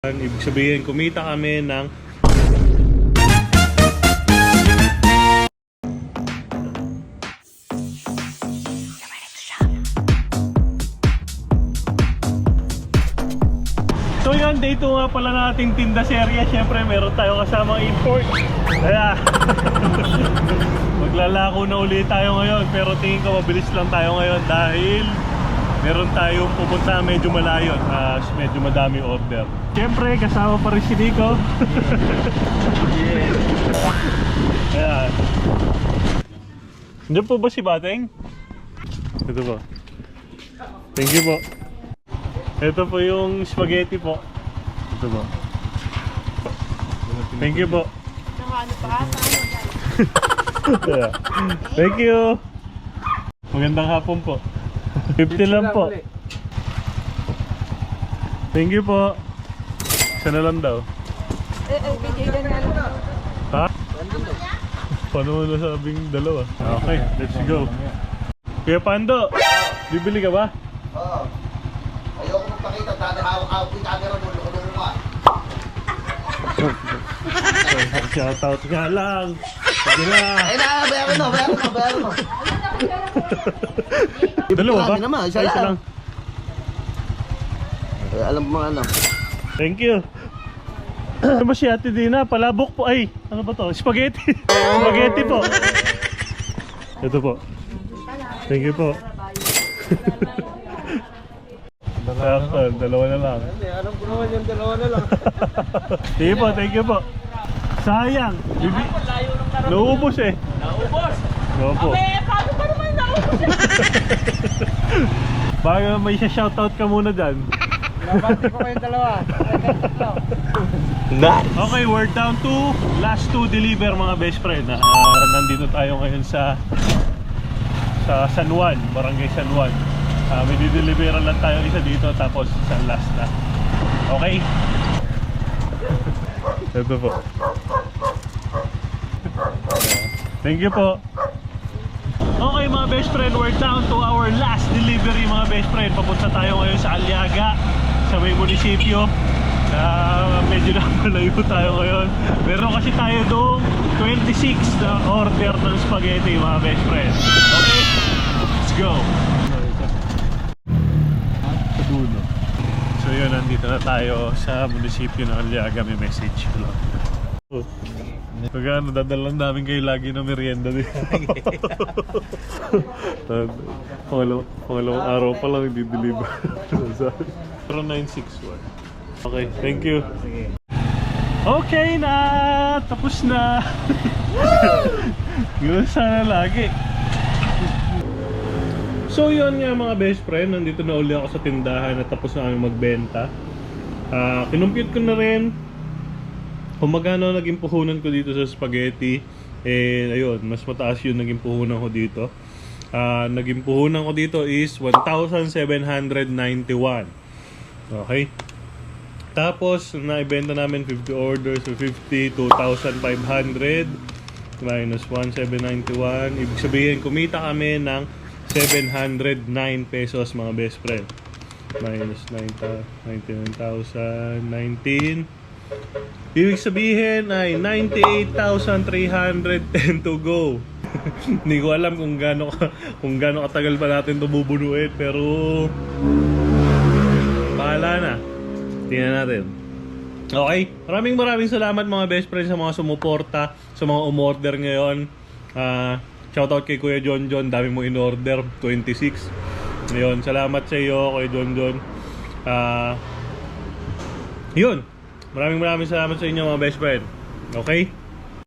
Ibig sabihin, kumita kami ng So yun, day 2 nga pala nating tinda serya. Siyempre meron tayo kasamang import. Kaya maglalako na ulit tayo ngayon. Pero tingin ko mabilis lang tayo ngayon dahil meron tayong pupunta medyo malayo. Medyo madami order. Siyempre kasama pa rin si Nico. Kaya nandiyan po ba si Bateng? Ito po. Thank you po. Ito po yung spaghetti po. Ito po. Thank you po. Thank you. Magandang hapon po. 50 lang po. Thank you po. Isa na lang daw. Ha? Paano mo nasabing dalawa? Okay, let's go. Kuya Pando, bibili ka ba? Oo. Ayoko magpakita, dati hawak-hawak yung camera mo, loko-loko ka. Shoutout nga lang. Sige na. Ay na, bayaran mo. Dalawa ba? Marami naman, isa lang. Ay, alam mo alam. Thank you. Ano ba si Ate Dina? Palabok po. Ay, ano ba to? Spaghetti. Spaghetti po. Ito po. Thank you po. Dalawa na lang. Alam ko naman yung dalawa na lang. Sige po, thank you po. Sayang. Naubos eh. Naubos! Opo. Paano pa naman naubos? Baka may shoutout ka muna dyan. Nabati ko kayong dalawa. Nice. Okay, we're down to last 2 deliver mga best friend. Nandito tayo ngayon sa San Juan, Barangay San Juan. May dideliveran lang tayo isa dito tapos sa last na. Okay? Ito po. Thank you po. Okay mga best friend, we're down to our last delivery mga best friend. Papunta tayo ngayon sa Aliaga, sa may munisipyo. Medyo nakalayo tayo ngayon. Meron kasi tayo doong 26 na order ng spaghetti mga best friend. Okay? Let's go! So yun, nandito na tayo sa munisipyo ng Aliaga. May message. Pagkano, dadalang namin kayo lagi ng merienda dito. Pangalawang araw pa lang i-deliver. 0961. Okay, thank you. Okay na! Tapos na! Yun sana lagi. So yun nga mga best friend, nandito na uli ako sa tindahan at tapos na kami magbenta. Kinumpute ko na rin kung magkano naging puhunan ko dito sa spaghetti. Ayun, mas mataas yung naging puhunan ko dito. Naging puhunan ko dito is 1,791. Okay? Tapos, naibenta namin 50 orders, so 50, 2,500 minus 1,791. Ibig sabihin, kumita kami ng 709 pesos mga best friend. Minus 99,019. Ibig sabihin ay 98,310 to go. Hindi ko alam kung gaano katagal pa natin ito bubunuin, pero bahala na. Tingnan natin. Okay, maraming salamat mga best friends sa mga sumuporta, sa mga umorder ngayon. Shoutout kay Kuya John. Dami mo in-order, 26. Ngayon, salamat sa iyo Kuya John. Yun, maraming salamat sa inyo mga best friend. Okay?